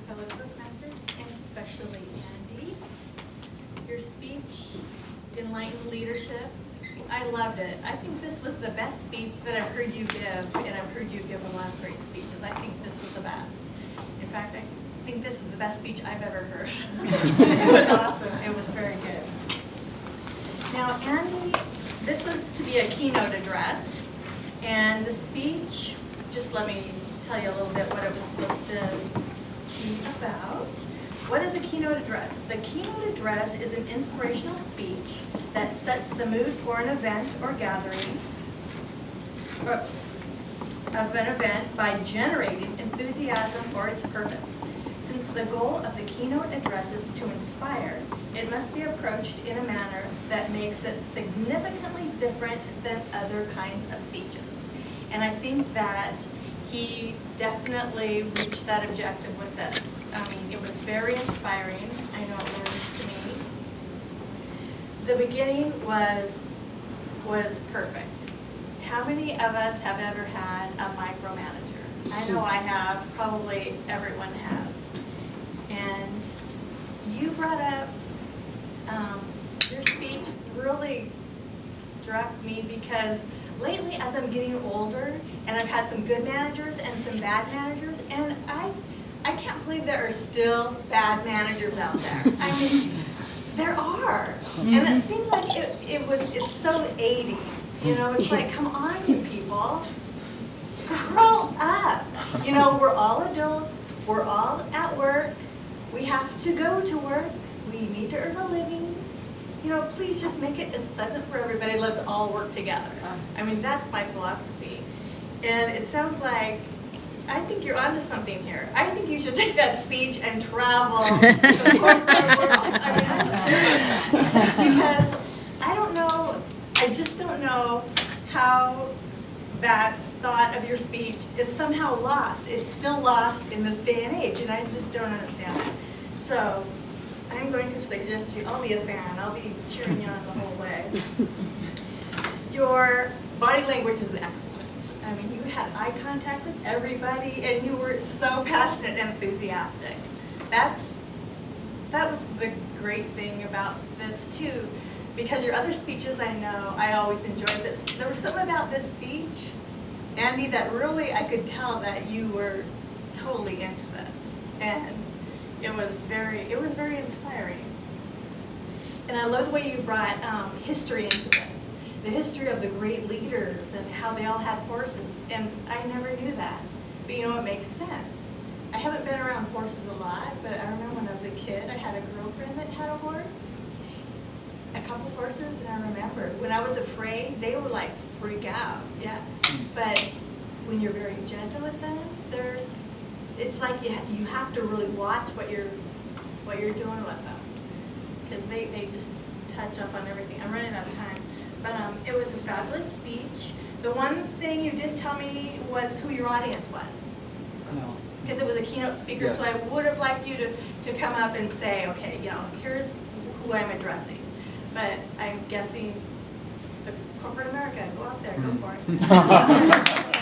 fellow Toastmasters, and especially Andy. Your speech, Enlightened Leadership, I loved it. I think this was the best speech that I've heard you give, and I've heard you give a lot of great speeches. I think this was the best. In fact, I think this is the best speech I've ever heard. It was awesome. It was very good. Now, Andy, this was to be a keynote address, and the speech, just let me tell you a little bit what it was supposed to be about. What is a keynote address? The keynote address is an inspirational speech that sets the mood for an event or gathering of an event by generating enthusiasm for its purpose. Since the goal of the keynote address is to inspire, it must be approached in a manner that makes it significantly different than other kinds of speeches. And I think that he definitely reached that objective with this. I mean, it was very inspiring. I know it was to me. The beginning was perfect. How many of us have ever had a micromanager? I know I have. Probably everyone has. And you brought up your speech really struck me because lately, as I'm getting older, and I've had some good managers and some bad managers, and I can't believe there are still bad managers out there. I mean, there are. And it seems like it's so 80s. You know, it's like, come on, you people. Grow up. You know, we're all adults. We're all at work. We have to go to work. We need to earn a living. You know, please just make it as pleasant for everybody. Let's all work together. I mean, that's my philosophy. And it sounds like, I think you're onto something here. I think you should take that speech and travel the corporate world. I mean, I'm serious. Because I don't know, I just don't know how that thought of your speech is somehow lost. It's still lost in this day and age, and I just don't understand it. So I'm going to suggest I'll be a fan. I'll be cheering you on the whole way. Your body language is excellent. I mean, you had eye contact with everybody, and you were so passionate and enthusiastic. That was the great thing about this, too, because your other speeches, I know, I always enjoyed this. There was something about this speech, Andy, that really I could tell that you were totally into this, and it was very inspiring. And I love the way you brought history into this. The history of the great leaders and how they all had horses, and I never knew that. But you know, it makes sense. I haven't been around horses a lot, but I remember when I was a kid, I had a girlfriend that had a horse, a couple horses, and I remember when I was afraid, they would like freak out, yeah. But when you're very gentle with them, it's like you have to really watch what you're doing with them, because they just touch up on everything. I'm running out of time. But it was a fabulous speech. The one thing you didn't tell me was who your audience was. No. Because it was a keynote speaker, Yes. so I would have liked you to come up and say, okay, you know, here's who I'm addressing. But I'm guessing the corporate America, go out there, go for it.